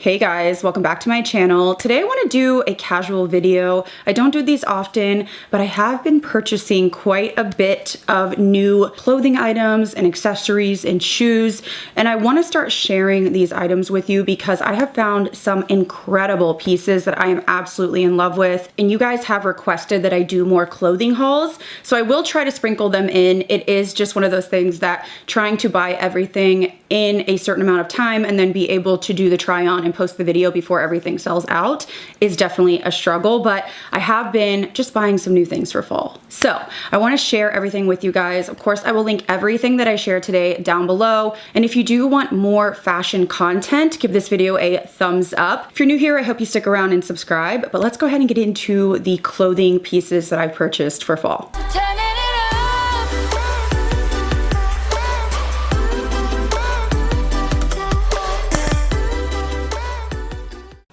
Hey guys, welcome back to my channel. Today I want to do a casual video. I don't do these often, but I have been purchasing quite a bit of new clothing items and accessories and shoes, and I want to start sharing these items with you because I have found some incredible pieces that I am absolutely in love with, and you guys have requested that I do more clothing hauls, so I will try to sprinkle them in. It is just one of those things that trying to buy everything in a certain amount of time and then be able to do the try on and post the video before everything sells out is definitely a struggle, but I have been just buying some new things for fall. So I want to share everything with you guys. Of course, I will link everything that I share today down below. And if you do want more fashion content, give this video a thumbs up. If you're new here, I hope you stick around and subscribe, but let's go ahead and get into the clothing pieces that I've purchased for fall.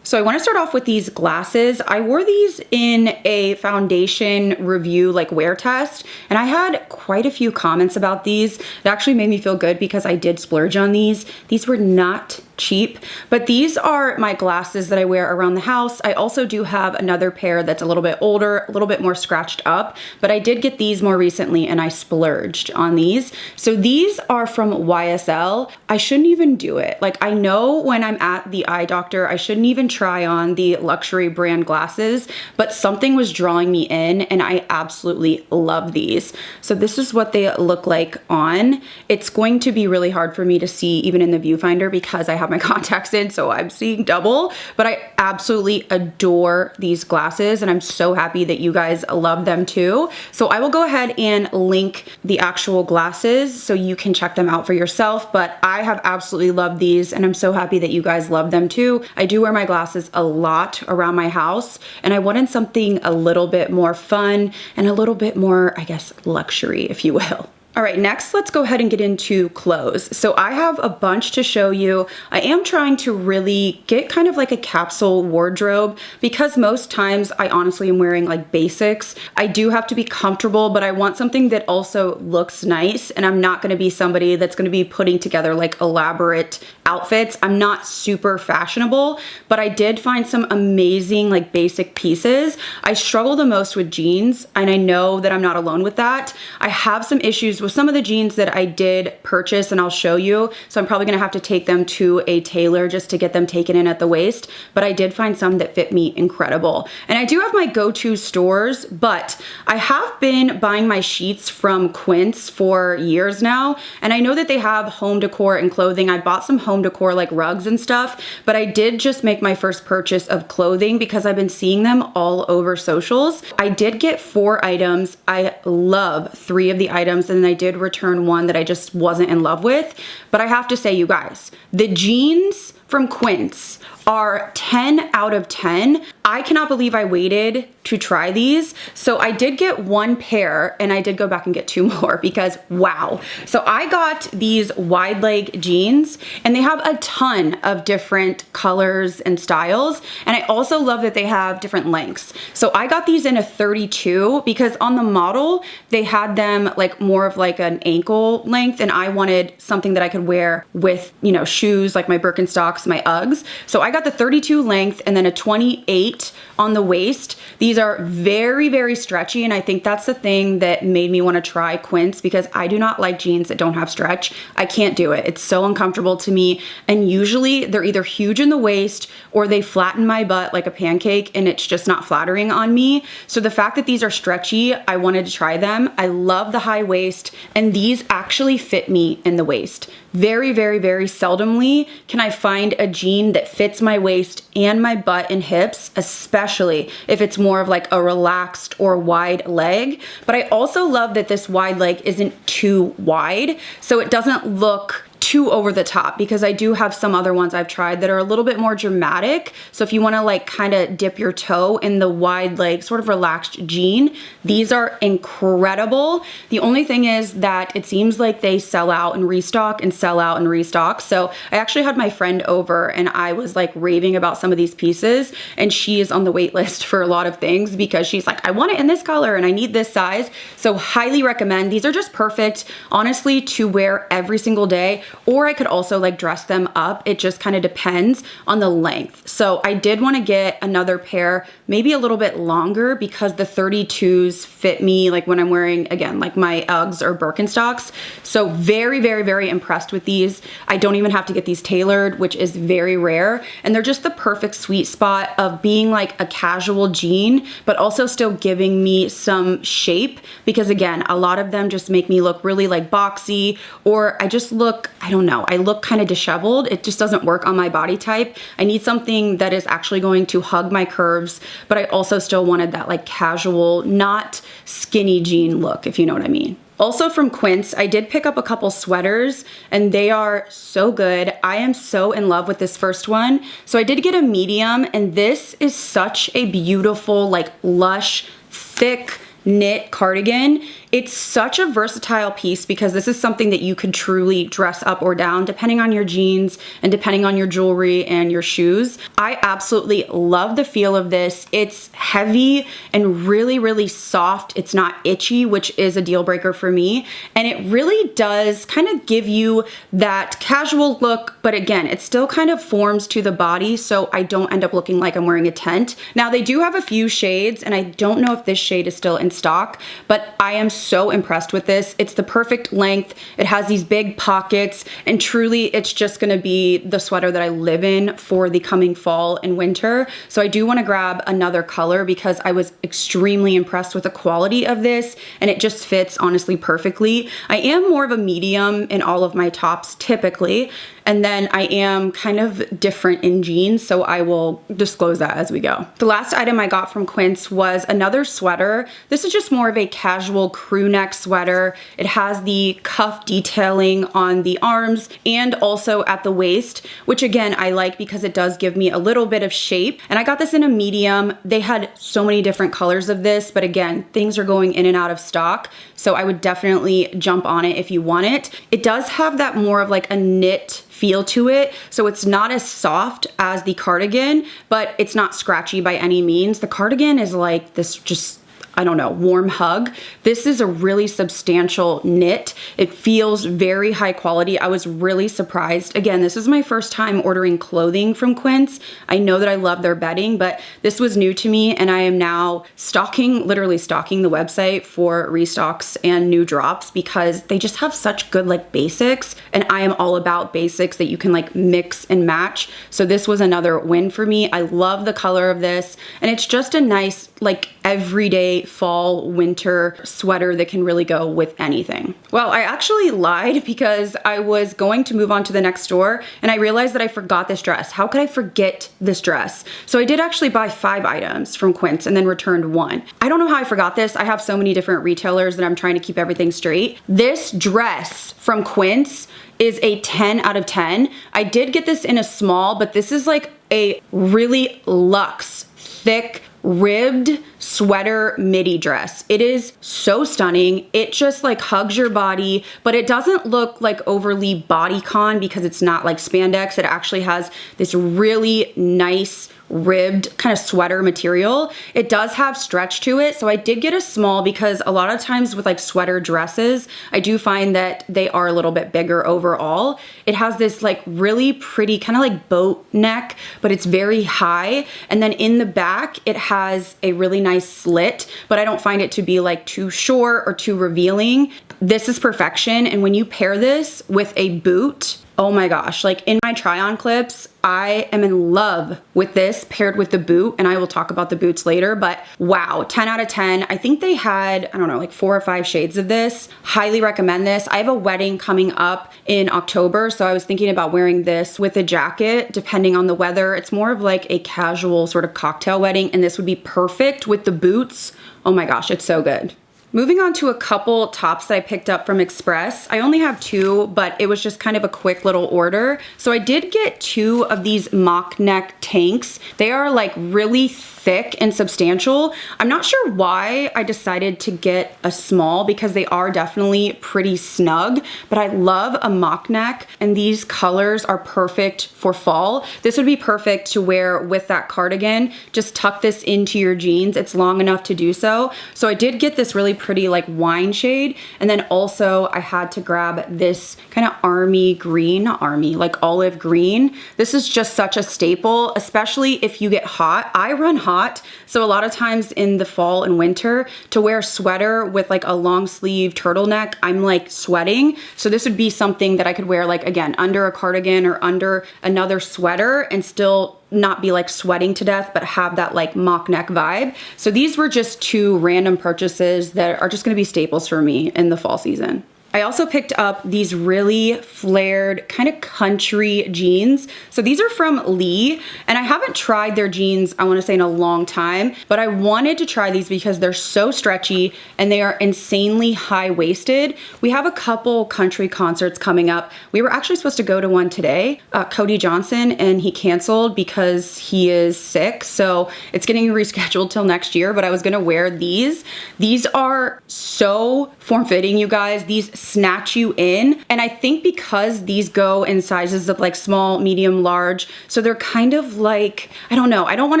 So I want to start off with these glasses. I wore these in a foundation review, like wear test, and I had quite a few comments about these. It actually made me feel good because I did splurge on these. These were not cheap, but these are my glasses that I wear around the house. I also do have another pair that's a little bit older, a little bit more scratched up, but I did get these more recently and I splurged on these. So these are from YSL. I shouldn't even do it. Like, I know when I'm at the eye doctor, I shouldn't even try on the luxury brand glasses, but something was drawing me in and I absolutely love these. So this is what they look like on. It's going to be really hard for me to see even in the viewfinder because I have my contacts in, so I'm seeing double, but I absolutely adore these glasses and I'm so happy that you guys love them too. So I will go ahead and link the actual glasses so you can check them out for yourself, but I have absolutely loved these and I'm so happy that you guys love them too. I do wear my glasses a lot around my house and I wanted something a little bit more fun and a little bit more, I guess, luxury, if you will. All right, next, let's go ahead and get into clothes. So I have a bunch to show you. I am trying to really get kind of like a capsule wardrobe because most times I honestly am wearing like basics. I do have to be comfortable, but I want something that also looks nice, and I'm not gonna be somebody that's gonna be putting together like elaborate outfits. I'm not super fashionable, but I did find some amazing like basic pieces. I struggle the most with jeans, and I know that I'm not alone with that. I have some issues with some of the jeans that I did purchase, and I'll show you. So I'm probably gonna have to take them to a tailor just to get them taken in at the waist, but I did find some that fit me incredible. And I do have my go-to stores, but I have been buying my sheets from Quince for years now, and I know that they have home decor and clothing. I bought some home decor like rugs and stuff, but I did just make my first purchase of clothing because I've been seeing them all over socials. I did get 4 items. I love 3 of the items, and then I did return one that I just wasn't in love with. But I have to say, you guys, the jeans from Quince are 10 out of 10. I cannot believe I waited to try these. So I did get 1 pair and I did go back and get 2 more because wow. So I got these wide leg jeans and they have a ton of different colors and styles. And I also love that they have different lengths. So I got these in a 32 because on the model, they had them like more of like an ankle length, and I wanted something that I could wear with, you know, shoes like my Birkenstocks, my Uggs. So I got the 32 length and then a 28 on the waist. These are very, very stretchy, and I think that's the thing that made me want to try Quince because I do not like jeans that don't have stretch. I can't do it. It's so uncomfortable to me, and usually they're either huge in the waist or they flatten my butt like a pancake, and it's just not flattering on me. So the fact that these are stretchy, I wanted to try them. I love the high waist, and these actually fit me in the waist. Very, very, very seldomly can I find a jean that fits my waist and my butt and hips, especially if it's more of like a relaxed or wide leg. But I also love that this wide leg isn't too wide, so it doesn't look too over the top, because I do have some other ones I've tried that are a little bit more dramatic. So if you want to like kind of dip your toe in the wide leg sort of relaxed jean, these are incredible. The only thing is that it seems like they sell out and restock and sell out and restock. So I actually had my friend over and I was like raving about some of these pieces, and she is on the wait list for a lot of things because she's like, I want it in this color and I need this size. So highly recommend. These are just perfect, honestly, to wear every single day or I could also like dress them up. It just kind of depends on the length. So I did want to get another pair, maybe a little bit longer, because the 32s fit me like when I'm wearing, again, like my Uggs or Birkenstocks. So very, very, very impressed with these. I don't even have to get these tailored, which is very rare. And they're just the perfect sweet spot of being like a casual jean, but also still giving me some shape, because again, a lot of them just make me look really like boxy, or I just look, I don't know, I look kind of disheveled. It just doesn't work on my body type. I need something that is actually going to hug my curves, but I also still wanted that like casual, not skinny jean look, if you know what I mean. Also from Quince, I did pick up a couple sweaters, and they are so good. I am so in love with this first one. So I did get a medium, and this is such a beautiful, like lush, thick knit cardigan. It's such a versatile piece because this is something that you could truly dress up or down depending on your jeans and depending on your jewelry and your shoes. I absolutely love the feel of this. It's heavy and really, really soft. It's not itchy, which is a deal breaker for me. And it really does kind of give you that casual look, but again, it still kind of forms to the body, so I don't end up looking like I'm wearing a tent. Now they do have a few shades, and I don't know if this shade is still in stock, but I am so impressed with this. It's the perfect length. It has these big pockets, and truly it's just gonna be the sweater that I live in for the coming fall and winter. So I do wanna grab another color because I was extremely impressed with the quality of this, and it just fits honestly perfectly. I am more of a medium in all of my tops typically, and then I am kind of different in jeans, so I will disclose that as we go. The last item I got from Quince was another sweater. This is just more of a casual crew neck sweater. It has the cuff detailing on the arms and also at the waist, which again, I like because it does give me a little bit of shape. And I got this in a medium. They had so many different colors of this, but again, things are going in and out of stock, so I would definitely jump on it if you want it. It does have that more of like a knit feel to it, so it's not as soft as the cardigan, but it's not scratchy by any means. The cardigan is like this just, I don't know, warm hug. This is a really substantial knit. It feels very high quality. I was really surprised. Again, this is my first time ordering clothing from Quince. I know that I love their bedding, but this was new to me, and I am now literally stalking the website for restocks and new drops because they just have such good like basics, and I am all about basics that you can like mix and match. So this was another win for me. I love the color of this, and it's just a nice like everyday fall winter sweater that can really go with anything. Well, I actually lied because I was going to move on to the next store, and I realized that I forgot this dress. How could I forget this dress? So I did actually buy 5 items from Quince and then returned 1. I don't know how I forgot this. I have so many different retailers that I'm trying to keep everything straight. This dress from Quince is a 10 out of 10. I did get this in a small, but this is like a really luxe, thick, ribbed sweater midi dress. It is so stunning. It just like hugs your body, but it doesn't look like overly bodycon because it's not like spandex. It actually has this really nice ribbed kind of sweater material. It does have stretch to it, so I did get a small because a lot of times with like sweater dresses, I do find that they are a little bit bigger overall. It has this like really pretty kind of like boat neck, but it's very high, and then in the back it has a really nice slit, but I don't find it to be like too short or too revealing. This is perfection, and when you pair this with a boot, oh my gosh, like in my try-on clips, I am in love with this paired with the boot, and I will talk about the boots later, but wow, 10 out of 10. I think they had, I don't know, like 4 or 5 shades of this. Highly recommend this. I have a wedding coming up in October, so I was thinking about wearing this with a jacket, depending on the weather. It's more of like a casual sort of cocktail wedding, and this would be perfect with the boots. Oh my gosh, it's so good. Moving on to a couple tops that I picked up from Express. I only have 2, but it was just kind of a quick little order. So I did get 2 of these mock neck tanks. They are like really thick and substantial. I'm not sure why I decided to get a small because they are definitely pretty snug, but I love a mock neck, and these colors are perfect for fall. This would be perfect to wear with that cardigan. Just tuck this into your jeans. It's long enough to do so. So I did get this really pretty like wine shade. And then also I had to grab this kind of army green, not army, like olive green. This is just such a staple, especially if you get hot. I run hot, so a lot of times in the fall and winter, to wear a sweater with like a long sleeve turtleneck, I'm like sweating. So this would be something that I could wear like, again, under a cardigan or under another sweater and still not be like sweating to death, but have that like mock neck vibe. So these were just two random purchases that are just gonna be staples for me in the fall season. I also picked up these really flared kind of country jeans. So these are from Lee, and I haven't tried their jeans, I wanna say, in a long time, but I wanted to try these because they're so stretchy and they are insanely high-waisted. We have a couple country concerts coming up. We were actually supposed to go to one today, Cody Johnson, and he canceled because he is sick. So it's getting rescheduled till next year, but I was gonna wear these. These are so form-fitting, you guys. These snatch you in. And I think because these go in sizes of like small, medium, large, so they're kind of like, I don't know, I don't want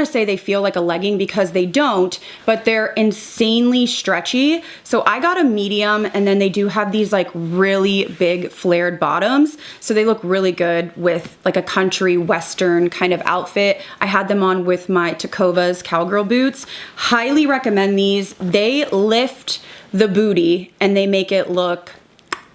to say they feel like a legging because they don't, but they're insanely stretchy. So I got a medium, and then they do have these like really big flared bottoms. So they look really good with like a country western kind of outfit. I had them on with my Tecovas cowgirl boots. Highly recommend these. They lift the booty and they make it look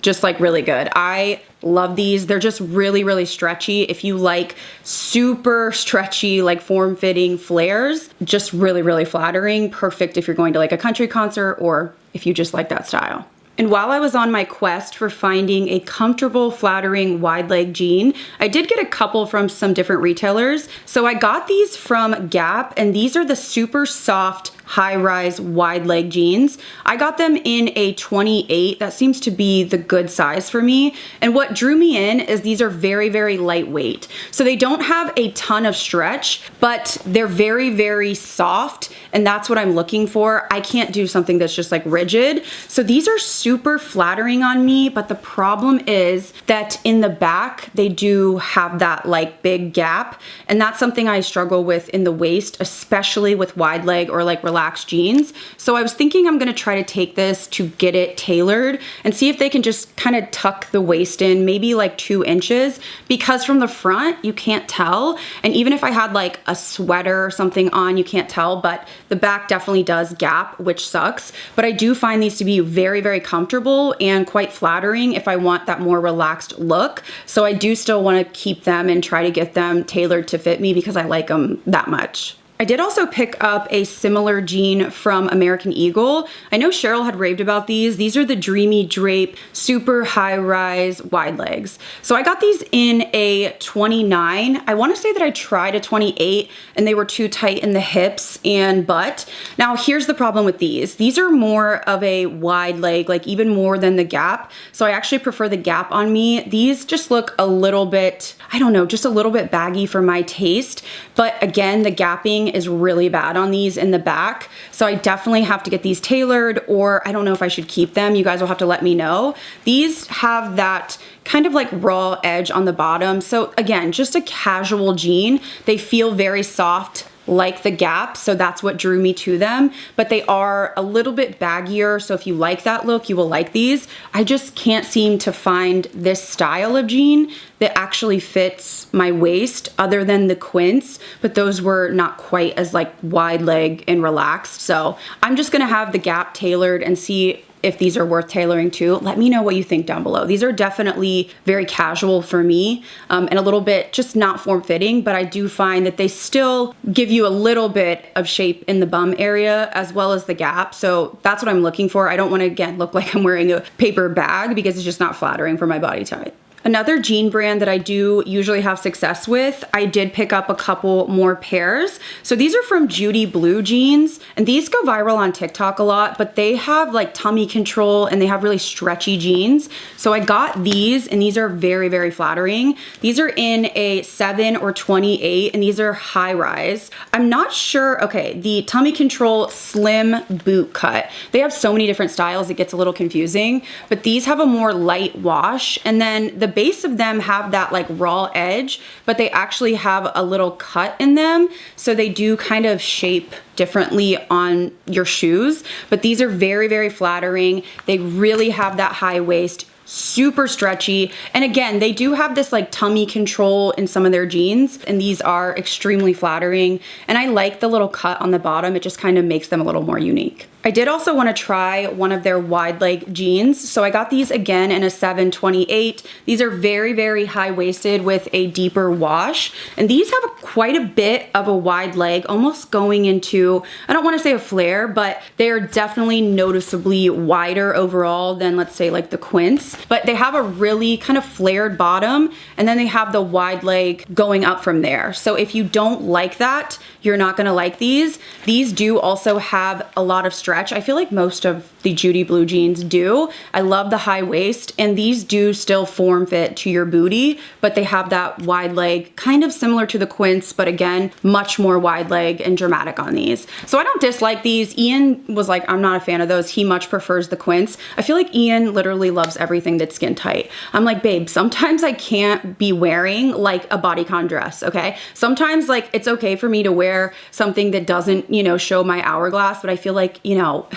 just like really good. I love these. They're just really, really stretchy. If you like super stretchy, like form-fitting flares, just really, really flattering. Perfect if you're going to like a country concert or if you just like that style. And while I was on my quest for finding a comfortable, flattering, wide leg jean, I did get a couple from some different retailers. So I got these from Gap, and these are the super soft, high-rise, wide leg jeans. I got them in a 28. That seems to be the good size for me. And what drew me in is these are very, very lightweight. So they don't have a ton of stretch, but they're very, very soft. And that's what I'm looking for. I can't do something that's just like rigid. So these are super flattering on me, but the problem is that in the back, they do have that like big gap. And that's something I struggle with in the waist, especially with wide leg or like relaxed jeans. So I was thinking I'm gonna try to take this to get it tailored and see if they can just kind of tuck the waist in, maybe like 2 inches, because from the front, you can't tell. And even if I had like a sweater or something on, you can't tell, but the back definitely does gap, which sucks. But I do find these to be very, very comfortable and quite flattering if I want that more relaxed look. So I do still want to keep them and try to get them tailored to fit me because I like them that much. I did also pick up a similar jean from American Eagle. I know Cheryl had raved about these. These are the Dreamy Drape, super high-rise wide legs. So I got these in a 29. I want to say that I tried a 28 and they were too tight in the hips and butt. Now here's the problem with these. These are more of a wide leg, like even more than the Gap. So I actually prefer the Gap on me. These just look a little bit, I don't know, just a little bit baggy for my taste. But again, the gapping is really bad on these in the back. So I definitely have to get these tailored, or I don't know if I should keep them. You guys will have to let me know. These have that kind of like raw edge on the bottom. So again, just a casual jean. They feel very soft, like the Gap, so that's what drew me to them, but they are a little bit baggier, so if you like that look, you will like these. I just can't seem to find this style of jean that actually fits my waist other than the Quince, but those were not quite as like wide leg and relaxed, so I'm just gonna have the Gap tailored and see if these are worth tailoring to. Let me know what you think down below. These are definitely very casual for me and a little bit just not form-fitting, but I do find that they still give you a little bit of shape in the bum area as well as the Gap. So that's what I'm looking for. I don't want to, again, look like I'm wearing a paper bag because it's just not flattering for my body type. Another jean brand that I do usually have success with, I did pick up a couple more pairs. So these are from Judy Blue jeans, and these go viral on TikTok a lot, but they have like tummy control and they have really stretchy jeans. So I got these, and these are very, very flattering. These are in a 7 or 28, and these are high rise. I'm not sure, okay, the tummy control slim boot cut. They have so many different styles, it gets a little confusing, but these have a more light wash, and then the base of them have that like raw edge, but they actually have a little cut in them. So they do kind of shape differently on your shoes, but these are very, very flattering. They really have that high waist, super stretchy. And again, they do have this like tummy control in some of their jeans, and these are extremely flattering. And I like the little cut on the bottom. It just kind of makes them a little more unique. I did also want to try one of their wide leg jeans. So I got these again in a 728. These are very, very high waisted with a deeper wash. And these have quite a bit of a wide leg, almost going into, I don't want to say a flare, but they are definitely noticeably wider overall than, let's say, like the Quince. But they have a really kind of flared bottom, and then they have the wide leg going up from there. So if you don't like that, you're not going to like these. These do also have a lot of stretch. I feel like most of the Judy Blue jeans do. I love the high waist, and these do still form fit to your booty, but they have that wide leg, kind of similar to the Quince, but again, much more wide leg and dramatic on these. So I don't dislike these. Ian was like, I'm not a fan of those. He much prefers the Quince. I feel like Ian literally loves everything that's skin tight. I'm like, babe, sometimes I can't be wearing like a bodycon dress, okay? Sometimes like it's okay for me to wear something that doesn't, you know, show my hourglass, but I feel like, you know,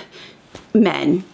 men,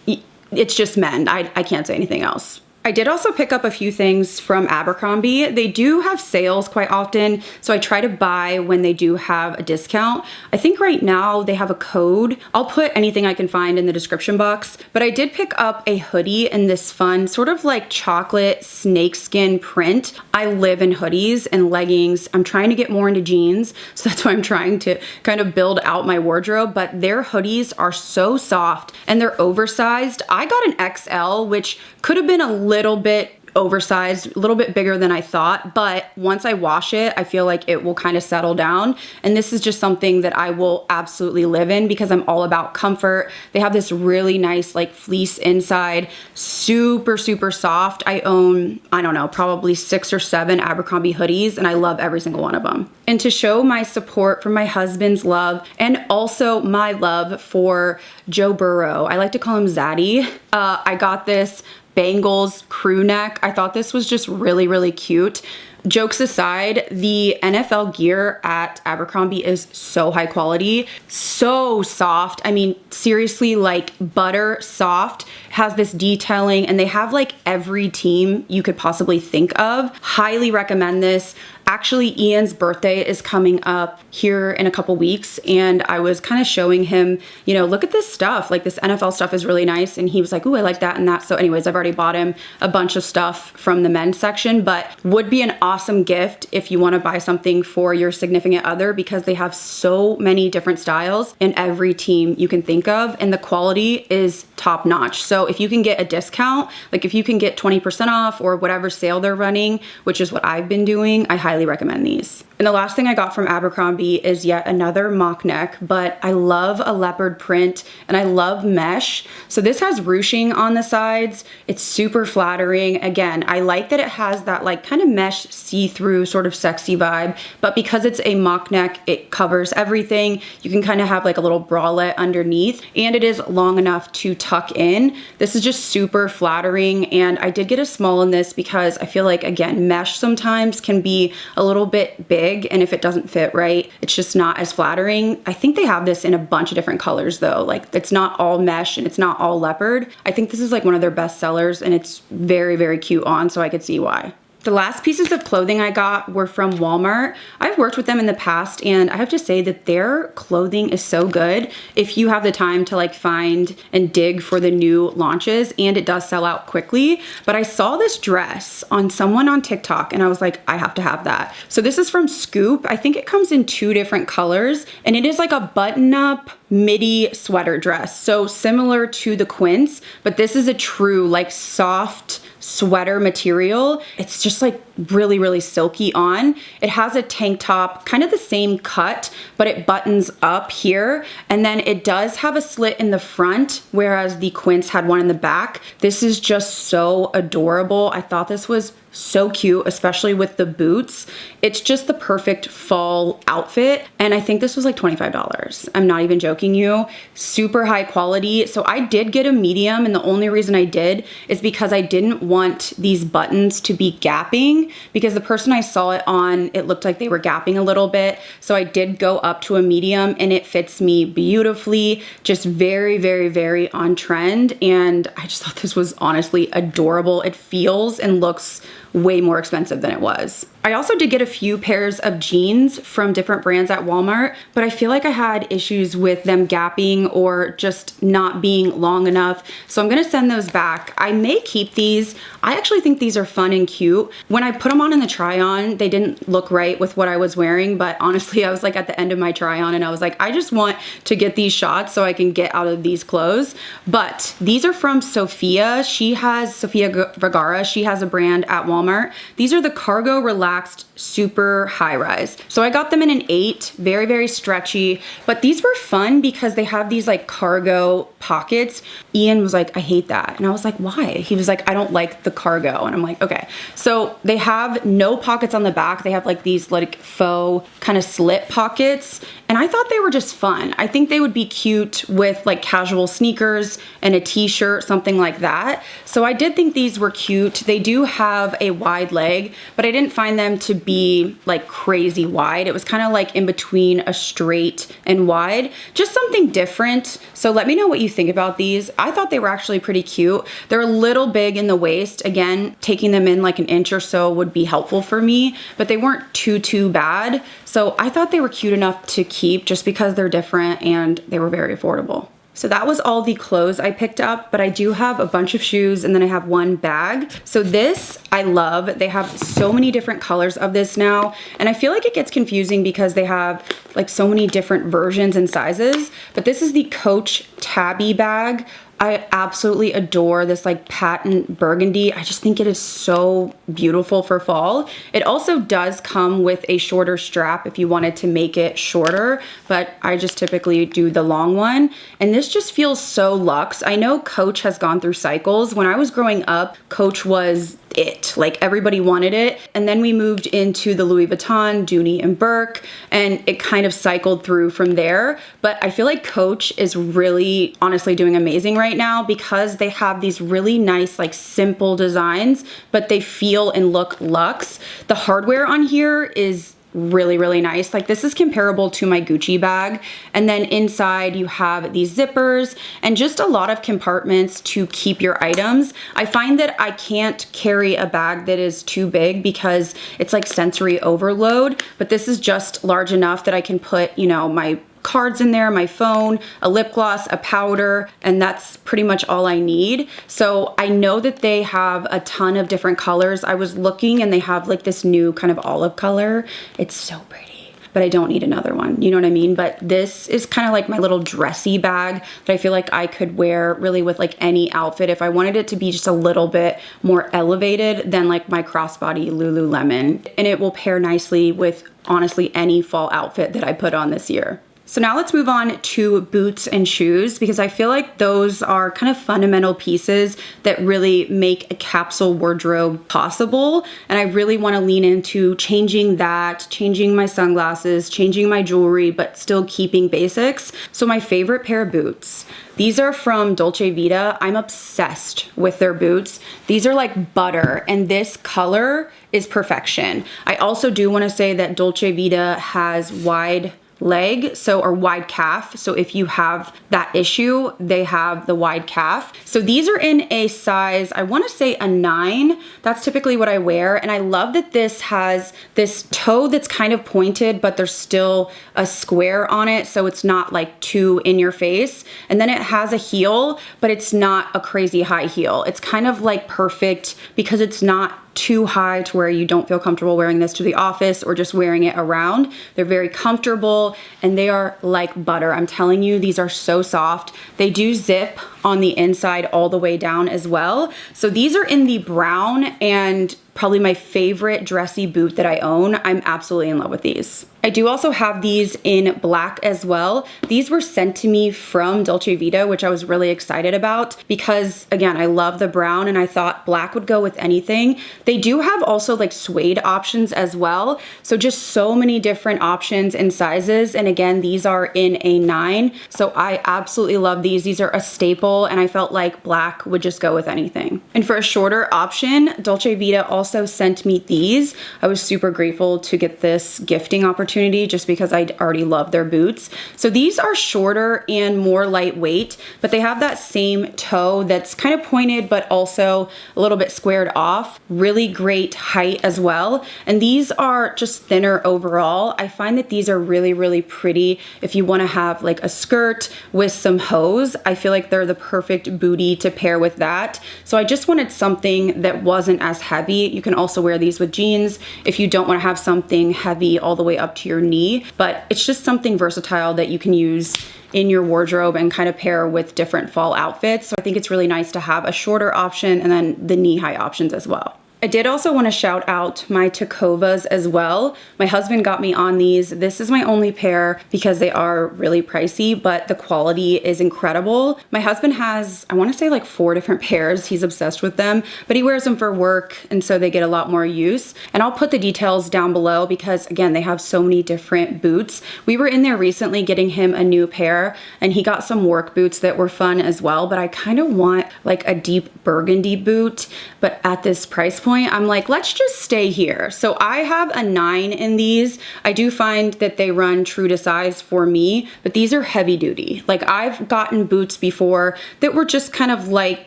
it's just men. I can't say anything else. I did also pick up a few things from Abercrombie. They do have sales quite often, so I try to buy when they do have a discount. I think right now they have a code. I'll put anything I can find in the description box, but I did pick up a hoodie in this fun sort of like chocolate snakeskin print. I live in hoodies and leggings. I'm trying to get more into jeans, so that's why I'm trying to kind of build out my wardrobe, but their hoodies are so soft and they're oversized. I got an XL, which could have been a little bit oversized, a little bit bigger than I thought, but once I wash it, I feel like it will kind of settle down. And this is just something that I will absolutely live in because I'm all about comfort. They have this really nice like fleece inside, super, super soft. I own, I don't know, probably 6 or 7 Abercrombie hoodies, and I love every single one of them. And to show my support for my husband's love and also my love for Joe Burrow, I like to call him Zaddy. I got this Bengals crew neck. I thought this was just really, really cute. Jokes aside, the NFL gear at Abercrombie is so high quality, so soft. I mean, seriously, like butter soft, has this detailing, and they have like every team you could possibly think of. Highly recommend this. Actually, Ian's birthday is coming up here in a couple weeks, and I was kind of showing him, you know, look at this stuff. Like this NFL stuff is really nice, and he was like, ooh, I like that and that. So anyways, I've already bought him a bunch of stuff from the men's section, but would be an awesome gift if you want to buy something for your significant other because they have so many different styles in every team you can think of, and the quality is top notch. So if you can get a discount, like if you can get 20% off or whatever sale they're running, which is what I've been doing, I highly recommend these. And the last thing I got from Abercrombie is yet another mock neck, but I love a leopard print and I love mesh. So this has ruching on the sides. It's super flattering. Again, I like that it has that like kind of mesh see-through sort of sexy vibe, but because it's a mock neck, it covers everything. You can kind of have like a little bralette underneath, and it is long enough to tuck in. This is just super flattering, and I did get a small in this because I feel like, again, mesh sometimes can be a little bit big, and if it doesn't fit right, it's just not as flattering. I think they have this in a bunch of different colors though. Like it's not all mesh and it's not all leopard. I think this is like one of their best sellers, and it's very, very cute on, so I could see why. The last pieces of clothing I got were from Walmart. I've worked with them in the past, and I have to say that their clothing is so good if you have the time to like find and dig for the new launches, and it does sell out quickly. But I saw this dress on someone on TikTok and I was like, I have to have that. So this is from Scoop. I think it comes in 2 different colors, and it is like a button-up midi sweater dress. So similar to the Quince, but this is a true like soft sweater material. It's just like really, really silky on. It has a tank top, kind of the same cut, but it buttons up here. And then it does have a slit in the front, whereas the Quince had one in the back. This is just so adorable. I thought this was so cute, especially with the boots. It's just the perfect fall outfit. And I think this was like $25. I'm not even joking you. Super high quality. So I did get a medium, and the only reason I did is because I didn't want these buttons to be gapping, because the person I saw it on, it looked like they were gapping a little bit. So I did go up to a medium, and it fits me beautifully. Just very, very, very on trend. And I just thought this was honestly adorable. It feels and looks way more expensive than it was. I also did get a few pairs of jeans from different brands at Walmart, but I feel like I had issues with them gapping or just not being long enough. So I'm gonna send those back. I may keep these. I actually think these are fun and cute. When I put them on in the try on, they didn't look right with what I was wearing, but honestly, I was like at the end of my try on and I was like, I just want to get these shots so I can get out of these clothes. But these are from Sofia. Sofia Vergara. She has a brand at Walmart. These are the cargo relaxed super high rise. So I got them in an 8, very, very stretchy, but these were fun because they have these like cargo pockets. Ian was like, I hate that. And I was like, why? He was like, I don't like the cargo. And I'm like, okay. So they have no pockets on the back. They have like these like faux kind of slit pockets. And I thought they were just fun. I think they would be cute with like casual sneakers and a t-shirt, something like that. So I did think these were cute. They do have a wide leg, but I didn't find them to be like crazy wide. It was kind of like in between a straight and wide, just something different. So let me know what you think about these. I thought they were actually pretty cute. They're a little big in the waist. Again, taking them in like an inch or so would be helpful for me, but they weren't too bad. So I thought they were cute enough to keep just because they're different and they were very affordable. So that was all the clothes I picked up, but I do have a bunch of shoes and then I have one bag. So this I love. They have so many different colors of this now. And I feel like it gets confusing because they have like so many different versions and sizes, but this is the Coach Tabby bag. I absolutely adore this like patent burgundy. I just think it is so beautiful for fall. It also does come with a shorter strap if you wanted to make it shorter, but I just typically do the long one. And this just feels so luxe. I know Coach has gone through cycles. When I was growing up, Coach was it. Like everybody wanted it. And then we moved into the Louis Vuitton, Dooney and Burke, and it kind of cycled through from there. But I feel like Coach is really honestly doing amazing right now because they have these really nice, like simple designs, but they feel and look luxe. The hardware on here is really nice. Like this is comparable to my Gucci bag. And then inside you have these zippers and just a lot of compartments to keep your items. I find that I can't carry a bag that is too big because it's like sensory overload, but this is just large enough that I can put, you know, my cards in there, my phone, a lip gloss, a powder, and that's pretty much all I need. So I know that they have a ton of different colors. I was looking and they have like this new kind of olive color. It's so pretty, but I don't need another one. You know what I mean? But this is kind of like my little dressy bag that I feel like I could wear really with like any outfit if I wanted it to be just a little bit more elevated than like my crossbody Lululemon. And it will pair nicely with honestly any fall outfit that I put on this year. So now let's move on to boots and shoes because I feel like those are kind of fundamental pieces that really make a capsule wardrobe possible. And I really want to lean into changing that, changing my sunglasses, changing my jewelry, but still keeping basics. So my favorite pair of boots. These are from Dolce Vita. I'm obsessed with their boots. These are like butter and this color is perfection. I also do want to say that Dolce Vita has wide leg, or wide calf. So if you have that issue, they have the wide calf. So these are in a size, I want to say a 9. That's typically what I wear. And I love that this has this toe that's kind of pointed, but there's still a square on it. So it's not like too in your face. And then it has a heel, but it's not a crazy high heel. It's kind of like perfect because it's not too high to where you don't feel comfortable wearing this to the office or just wearing it around. They're very comfortable and they are like butter. I'm telling you, these are so soft. They do zip on the inside all the way down as well. So these are in the brown and probably my favorite dressy boot that I own. I'm absolutely in love with these. I do also have these in black as well. These were sent to me from Dolce Vita, which I was really excited about because, again, I love the brown and I thought black would go with anything. They do have also like suede options as well. So just so many different options and sizes. And again, these are in a 9. So I absolutely love these. These are a staple and I felt like black would just go with anything. And for a shorter option, Dolce Vita also sent me these. I was super grateful to get this gifting opportunity just because I already love their boots. So these are shorter and more lightweight, but they have that same toe that's kind of pointed, but also a little bit squared off. Really great height as well. And these are just thinner overall. I find that these are really, really pretty if you want to have like a skirt with some hose. I feel like they're the perfect booty to pair with that. So I just wanted something that wasn't as heavy. You can also wear these with jeans if you don't want to have something heavy all the way up to your knee, but it's just something versatile that you can use in your wardrobe and kind of pair with different fall outfits. So I think it's really nice to have a shorter option and then the knee-high options as well. I did also want to shout out my Tacovas as well. My husband got me on these. This is my only pair because they are really pricey, but the quality is incredible. My husband has, I want to say like 4 different pairs. He's obsessed with them, but he wears them for work and so they get a lot more use. And I'll put the details down below because again, they have so many different boots. We were in there recently getting him a new pair and he got some work boots that were fun as well, but I kind of want like a deep burgundy boot, but at this price point, I'm like, let's just stay here. So I have a 9 in these. I do find that they run true to size for me, but these are heavy duty. Like I've gotten boots before that were just kind of like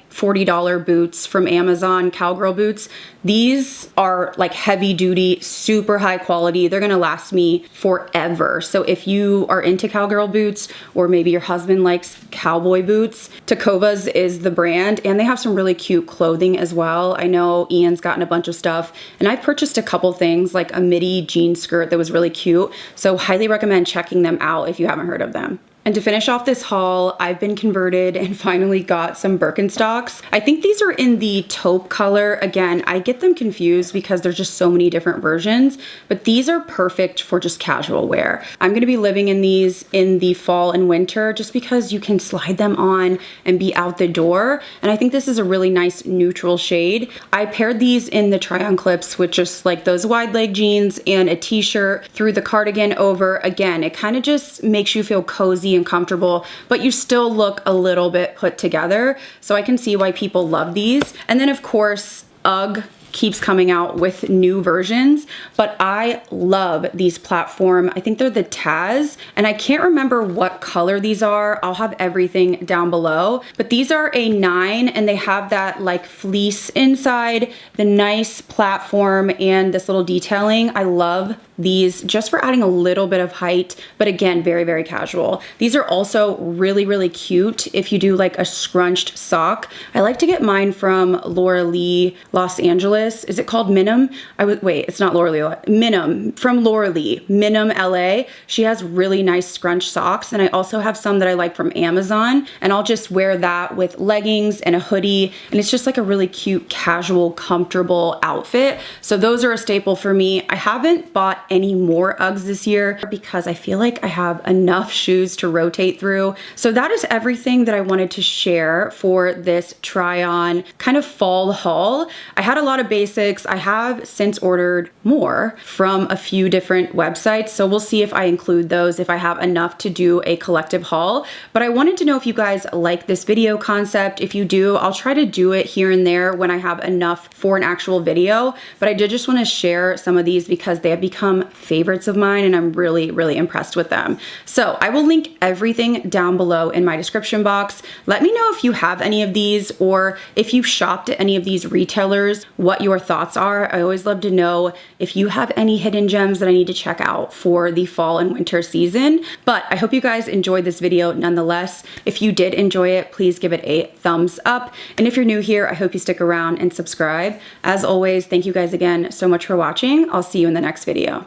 $40 boots from Amazon, cowgirl boots. These are like heavy duty, super high quality. They're gonna last me forever. So if you are into cowgirl boots or maybe your husband likes cowboy boots, Tacovas is the brand and they have some really cute clothing as well. I know Ian's gotten a bunch of stuff and I've purchased a couple things like a midi jean skirt that was really cute. So highly recommend checking them out if you haven't heard of them. And to finish off this haul, I've been converted and finally got some Birkenstocks. I think these are in the taupe color. Again, I get them confused because there's just so many different versions, but these are perfect for just casual wear. I'm gonna be living in these in the fall and winter just because you can slide them on and be out the door. And I think this is a really nice neutral shade. I paired these in the try-on clips with just like those wide leg jeans and a t-shirt, threw the cardigan over. Again, it kind of just makes you feel cozy and comfortable, but you still look a little bit put together. So I can see why people love these. And then of course, UGG keeps coming out with new versions, but I love these platform. I think they're the Taz, and I can't remember what color these are. I'll have everything down below, but these are a 9 and they have that like fleece inside, the nice platform and this little detailing. I love these just for adding a little bit of height, but again, very, very casual. These are also really, really cute if you do like a scrunched sock. I like to get mine from Laura Lee, Los Angeles. Is it called Minim? Wait, it's not Laura Lee. Minim, from Laura Lee, Minim LA. She has really nice scrunch socks. And I also have some that I like from Amazon. And I'll just wear that with leggings and a hoodie. And it's just like a really cute, casual, comfortable outfit. So those are a staple for me. I haven't bought any more Uggs this year because I feel like I have enough shoes to rotate through. So that is everything that I wanted to share for this try on kind of fall haul. I had a lot of basics. I have since ordered more from a few different websites. So we'll see if I include those, if I have enough to do a collective haul. But I wanted to know if you guys like this video concept. If you do, I'll try to do it here and there when I have enough for an actual video. But I did just want to share some of these because they have become favorites of mine and I'm really, really impressed with them. So I will link everything down below in my description box. Let me know if you have any of these or if you've shopped at any of these retailers, what your thoughts are. I always love to know if you have any hidden gems that I need to check out for the fall and winter season. But I hope you guys enjoyed this video nonetheless. If you did enjoy it, please give it a thumbs up. And if you're new here, I hope you stick around and subscribe. As always, thank you guys again so much for watching. I'll see you in the next video.